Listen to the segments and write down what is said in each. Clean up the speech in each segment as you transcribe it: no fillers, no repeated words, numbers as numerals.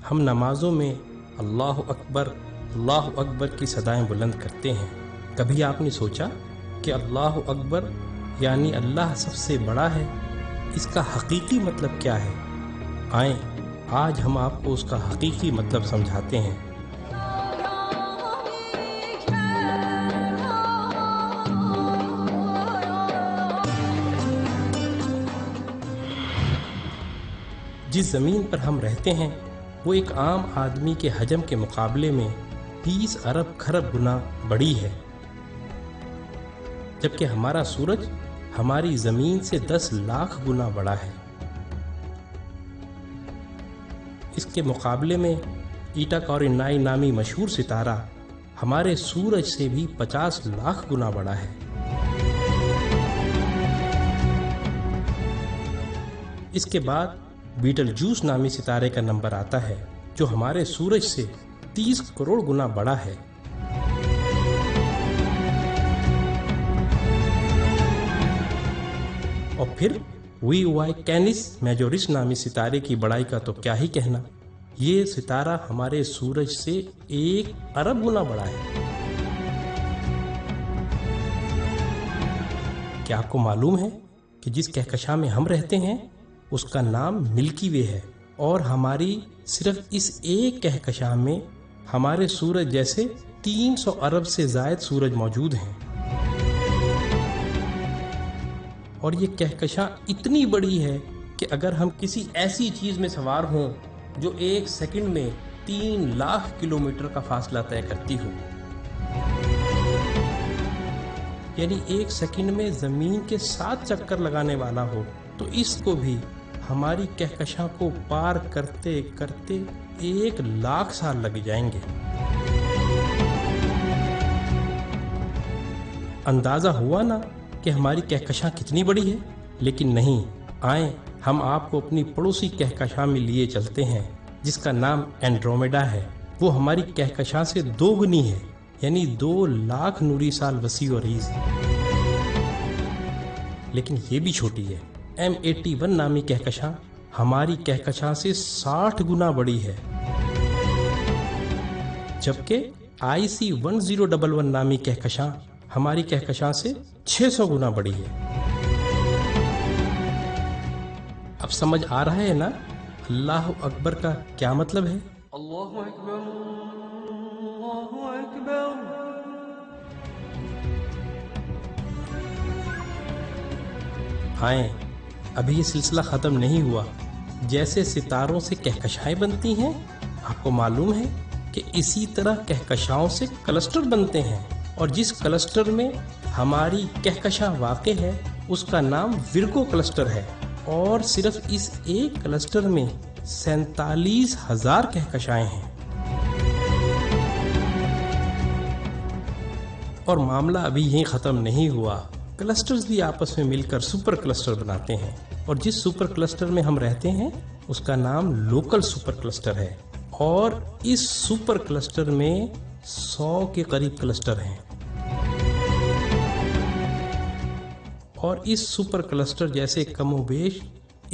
ہم نمازوں میں اللہ اکبر کی صدائیں بلند کرتے ہیں۔ کبھی آپ نے سوچا کہ اللہ اکبر یعنی اللہ سب سے بڑا ہے، اس کا حقیقی مطلب کیا ہے؟ آئیں آج ہم آپ کو اس کا حقیقی مطلب سمجھاتے ہیں۔ جس زمین پر ہم رہتے ہیں وہ ایک عام آدمی کے حجم کے مقابلے میں 20 ارب کھرب گنا بڑی ہے، جبکہ ہمارا سورج ہماری زمین سے 10 لاکھ گنا بڑا ہے۔ اس کے مقابلے میں ایٹا کورینائی نامی مشہور ستارہ ہمارے سورج سے بھی 50 لاکھ گنا بڑا ہے۔ اس کے بعد بیٹل جوس نامی ستارے کا نمبر آتا ہے جو ہمارے سورج سے 30 کروڑ گنا بڑا ہے۔ اور پھر وی وائی کینس میجورس نامی ستارے کی بڑائی کا تو کیا ہی کہنا، یہ ستارہ ہمارے سورج سے 1 ارب گنا بڑا ہے۔ کیا آپ کو معلوم ہے کہ جس کہکشاں میں ہم رہتے ہیں اس کا نام ملکی وے ہے، اور ہماری صرف اس ایک کہکشاں میں ہمارے سورج جیسے 300 ارب سے زائد سورج موجود ہیں۔ اور یہ کہکشاں اتنی بڑی ہے کہ اگر ہم کسی ایسی چیز میں سوار ہوں جو 1 سیکنڈ میں 3 لاکھ کلومیٹر کا فاصلہ طے کرتی ہو، یعنی 1 سیکنڈ میں زمین کے 7 چکر لگانے والا ہو، تو اس کو بھی ہماری کہکشاں کو پار کرتے کرتے 1 لاکھ سال لگ جائیں گے۔ اندازہ ہوا نا کہ ہماری کہکشاں کتنی بڑی ہے؟ لیکن نہیں، آئیں ہم آپ کو اپنی پڑوسی کہکشاں میں لیے چلتے ہیں جس کا نام اینڈرومیڈا ہے۔ وہ ہماری کہکشاں سے 2 گنی ہے، یعنی 2 لاکھ نوری سال وسیع و عریض، لیکن یہ بھی چھوٹی ہے۔ M81 نامی کہکشاں ہماری کہکشاں سے 60 گنا بڑی ہے، جبکہ IC 1011 نامی کہکشاں ہماری کہکشاں سے 600 گنا بڑی ہے۔ اب سمجھ آ رہا ہے نا اللہ اکبر کا کیا مطلب ہے؟ اللہ اکبر، اللہ اکبر۔ آئیں، ابھی یہ سلسلہ ختم نہیں ہوا۔ جیسے ستاروں سے کہکشائیں بنتی ہیں، آپ کو معلوم ہے کہ اسی طرح کہکشاؤں سے کلسٹر بنتے ہیں، اور جس کلسٹر میں ہماری کہکشاں واقع ہے اس کا نام ورگو کلسٹر ہے، اور صرف اس ایک کلسٹر میں 47,000 کہکشائیں ہیں۔ اور معاملہ ابھی یہیں ختم نہیں ہوا، کلسٹرز بھی آپس میں مل کر سپر کلسٹر بناتے ہیں، اور جس سپر کلسٹر میں ہم رہتے ہیں اس کا نام لوکل سپر کلسٹر ہے، اور اس سپر کلسٹر میں 100 کے قریب کلسٹر ہیں، اور اس سپر کلسٹر جیسے کم و بیش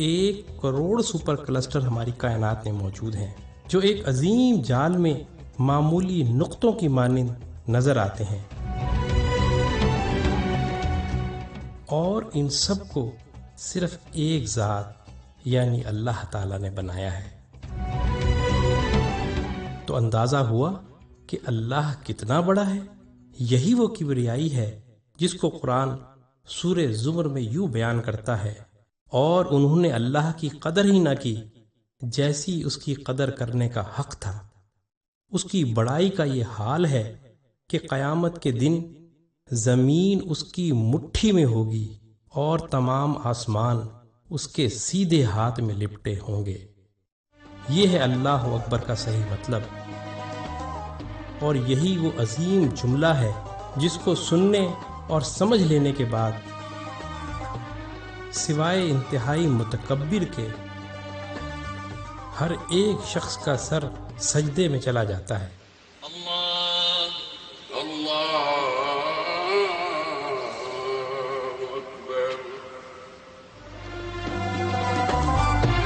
1 کروڑ سپر کلسٹر ہماری کائنات میں موجود ہیں، جو ایک عظیم جال میں معمولی نقطوں کی مانند نظر آتے ہیں، اور ان سب کو صرف ایک ذات یعنی اللہ تعالیٰ نے بنایا ہے۔ تو اندازہ ہوا کہ اللہ کتنا بڑا ہے۔ یہی وہ کبریائی ہے جس کو قرآن سورہ زمر میں یوں بیان کرتا ہے، اور انہوں نے اللہ کی قدر ہی نہ کی جیسی اس کی قدر کرنے کا حق تھا۔ اس کی بڑائی کا یہ حال ہے کہ قیامت کے دن زمین اس کی مٹھی میں ہوگی اور تمام آسمان اس کے سیدھے ہاتھ میں لپٹے ہوں گے۔ یہ ہے اللہ اکبر کا صحیح مطلب، اور یہی وہ عظیم جملہ ہے جس کو سننے اور سمجھ لینے کے بعد سوائے انتہائی متکبر کے ہر ایک شخص کا سر سجدے میں چلا جاتا ہے۔